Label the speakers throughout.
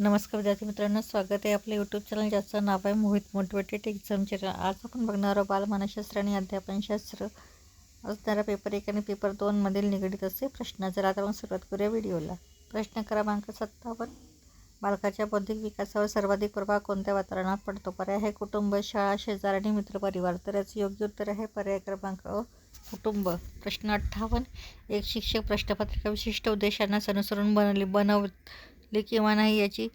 Speaker 1: नमस्कार विद्यार्थी मित्रांनो, स्वागत आहे आपल्या यूट्यूब चॅनल ज्याचं नाव आहे मोहित मोटिवेटेड एक्झाम चॅनल। आज आपण बघणार आहोत बालमानसशास्त्र आणि अध्यापनशास्त्र असणारा पेपर 1 आणि पेपर 2 मधील निगडीत असे प्रश्न। जर आता आपण सुरुवात करूया व्हिडिओला। प्रश्न क्रमांक 57, बालकाच्या बौद्धिक विकासावर सर्वाधिक प्रभाव कोणत्या वातावरणात पडतो? पर्याय आहे कुटुंब, शाळा, शेजार आणि मित्रपरिवार। तर याचे योग्य उत्तर आहे पर्याय क्रमांक अ, कुटुंब। प्रश्न 58, एक शिक्षक प्रश्नपत्रिका विशिष्ट उद्देशांना अनुसरून बनवली किंवा नाही याची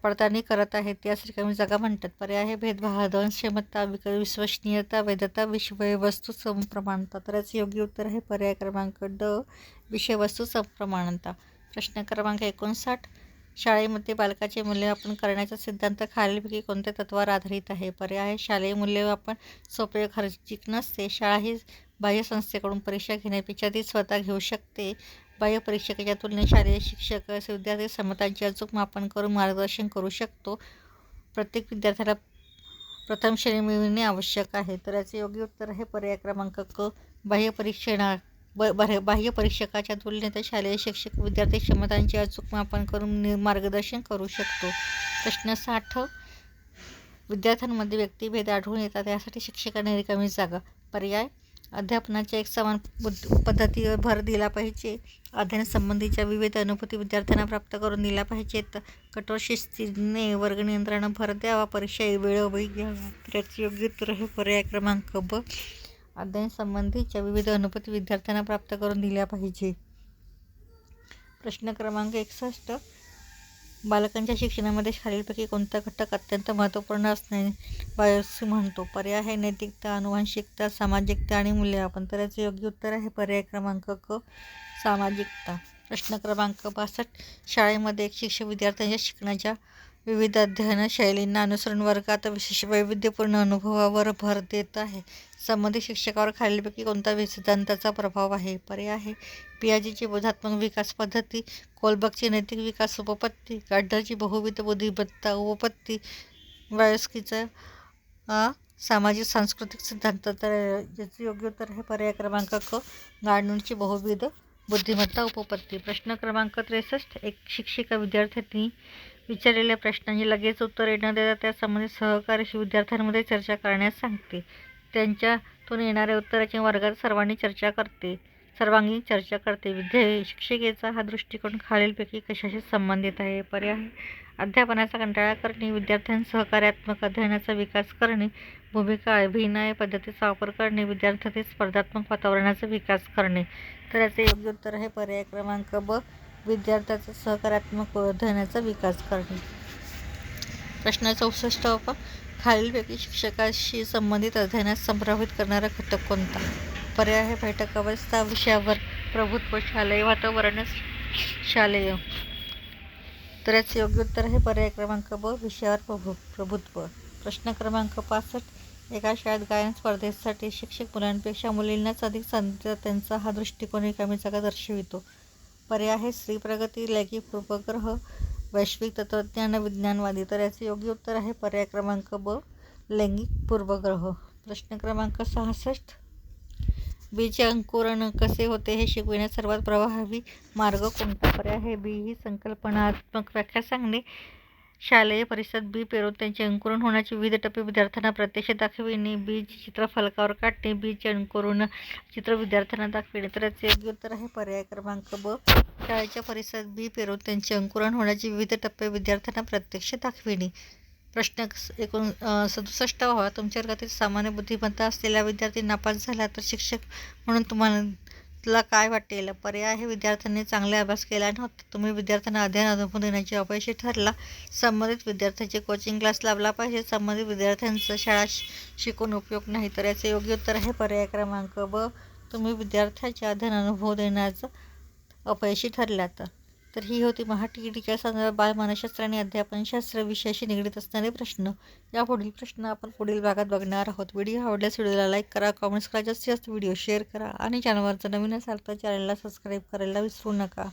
Speaker 1: पडताळणी करत आहेत, त्यास रिकामी जागा म्हणतात। पर्याय आहे भेदभाव, क्षमता, विश्वसनीयता, वैधता, विषयवस्तू समप्रमाणता। तर याचे योग्य उत्तर आहे पर्याय क्रमांक ड, विषयवस्तू समप्रमाणता। प्रश्न क्रमांक 59, शाळेमध्ये बालकाचे मूल्यमापन करण्याचा सिद्धांत खालीलपैकी कोणत्या तत्वावर आधारित आहे? पर्याय आहे शालेय मूल्यमापन सोपे व खर्चिक नसते, शाळा ही बाह्य संस्थेकडून परीक्षा घेण्यापेक्षा ती स्वतः घेऊ शकते, बाह्य परीक्षकाच्या तुलनेत शालेय शिक्षक विद्यार्थी क्षमतांचे अचूक मापन करून मार्गदर्शन करू शकतो, प्रत्येक विद्यार्थ्याला प्रथम श्रेणी मिळविणे आवश्यक आहे। तर याचे योग्य उत्तर आहे पर्याय क्रमांक क, बाह्य परीक्षकाच्या तुलनेत शालेय शिक्षक विद्यार्थी क्षमतांचे अचूक मापन करून मार्गदर्शन करू शकतो। प्रश्न 60, विद्यार्थ्यांमध्ये व्यक्तिभेद आढळून येतात, यासाठी शिक्षकांनी रिकामी जागा। पर्याय अध्यापनाच्या एकसमान पद्धतीवर भर दिला पाहिजे, अध्ययन संबंधीच्या विविध अनुभूती विद्यार्थ्यांना प्राप्त करून दिल्या पाहिजेत, कठोर शिस्तीने वर्गनियंत्रणावर भर द्यावा, परीक्षा वेळोवेळी घ्यावा। तर याचे योग्य उत्तर आहे पर्याय क्रमांक ब, अध्ययन संबंधीच्या विविध अनुभूती विद्यार्थ्यांना प्राप्त करून दिल्या पाहिजे। प्रश्न क्रमांक 61, बालकांच्या शिक्षणामध्ये खालीलपैकी कोणता घटक अत्यंत महत्त्वपूर्ण असणे असे म्हणतो? पर्याय आहे नैतिकता, आनुवंशिकता, सामाजिकता आणि मूल्यमापन। तर याचे योग्य उत्तर आहे पर्याय क्रमांक क, सामाजिकता। प्रश्न क्रमांक 62, शाळेमध्ये एक शिक्षक विद्यार्थ्यांच्या शिकण्याच्या विविध अध्ययन शैलींना अनुसरून वर्गात विशेष वैविध्यपूर्ण अनुभवावर भर देत आहे, संबंधित शिक्षकावर खालीलपैकी कोणत्या सिद्धांताचा प्रभाव आहे? पर्याय आहे पियाजेची बोधात्मक विकास पद्धती, कोलबर्गची नैतिक विकास उपपत्ती, गार्डनरची बहुविध बुद्धिमत्ता उपपत्ती, वायोस्कीचा सामाजिक सांस्कृतिक सिद्धांत। तर याचे योग्य उत्तर आहे पर्याय क्रमांक क, गार्डनरची बहुविध बुद्धिमत्ता उपपत्ती। प्रश्न क्रमांक 63, एक शिक्षिका विद्यार्थ्यांनी विचारलेल्या प्रश्नांची लगेच उत्तरे न देता त्या संबंधित सहकार्याशी विद्यार्थ्यांमध्ये चर्चा करण्यास सांगते, त्यांच्यातून येणाऱ्या उत्तराची वर्गात सर्वांगीण चर्चा करते। शिक्षिकेचा हा दृष्टिकोन खालीलपैकी कशाशी संबंधित आहे? पर्याय अध्यापनाचा कंटाळा करणे, विद्यार्थ्यांसह कार्यात्मक अध्ययनाचा विकास करणे, भूमिका अभिनय पद्धतीचा वापर करणे, विद्यार्थ्यांतील स्पर्धात्मक वातावरणाचा विकास करणे। तर याचे योग्य उत्तर आहे पर्याय क्रमांक ब, विद्यार्थ्यांचा सहकार्यात्मक अध्ययनाचा विकास करणे। प्रश्न 64, खालीलपैकी शिक्षकाशी संबंधित अध्ययनास प्रभावित करणारा घटक कोणता? पर्याय आहे बैठक अवस्था, विषयावर प्रभुत्व, शालेय वातावरण, शालेय। तर याचे योग्य उत्तर आहे पर्याय क्रमांक ब, विषयावर प्रभुत्व। प्रश्न क्रमांक 65, एका शाळेत गायन स्पर्धेसाठी शिक्षक मुलांपेक्षा मुलींनाच अधिक संधी देतात, त्यांचा हा दृष्टिकोन रिकामी जागा दर्शवितो। पर्याय आहे स्त्री प्रगती, लैंगिक पूर्वग्रह, वैश्विक तत्त्वज्ञान, विज्ञानवादी। तर याचे योग्य उत्तर आहे पर्याय क्रमांक ब, लैंगिक पूर्वग्रह। प्रश्न क्रमांक 66, बीज अंकुरण कसे होते हे शिकविण्याचा सर्वात प्रभावी मार्ग कोणता? पर्याय आहे बी ही संकल्पनात्मक व्याख्या सांगणे, शालेय परिसरात बी पेरून त्यांचे अंकुरण होण्याचे विविध टप्पे विद्यार्थ्यांना प्रत्यक्ष दाखविणे, बीज चित्र फलकावर काढणे, बीज अंकुरण चित्र विद्यार्थ्यांना दाखविणे। तर याचे योग्य उत्तर आहे पर्याय क्रमांक ब, शाळेच्या परिसरात बी पेरून त्यांचे अंकुरण होण्याचे विविध टप्पे विद्यार्थ्यांना प्रत्यक्ष दाखविणे। प्रश्न 67, तुमच्या वर्गातील सामान्य बुद्धिमत्ता असलेला विद्यार्थी नापास झाला तर शिक्षक म्हणून तुम्हाला काय वाटेल? पर्याय आहे विद्यार्थ्यांनी चांगला अभ्यास केला नव्हता, तुम्ही विद्यार्थ्यांना अध्ययन अनुभव देण्याची अपयशी ठरला, संबंधित विद्यार्थ्यांचे कोचिंग क्लास लाभला पाहिजे, संबंधित विद्यार्थ्यांचा शाळा शिकून उपयोग नाही। तर याचे योग्य उत्तर आहे पर्याय क्रमांक ब, तुम्ही विद्यार्थ्यांचे अध्ययन अनुभव देण्याचं अपयशी ठरल्यात। तर ही होती महाटीईटीच्या संदर्भात बालमानसशास्त्र आणि अध्यापनशास्त्र विषयाशी निगडीत असणारे प्रश्न। या पुढील प्रश्न आपण पुढील भागात बघणार आहोत। व्हिडिओ आवडल्यास व्हिडिओला लाईक करा, कमेंट्स करा, जास्तीत जास्त व्हिडिओ शेअर करा आणि चॅनलवर जर नवीन असाल तर चॅनलला सबस्क्राईब करायला विसरू नका।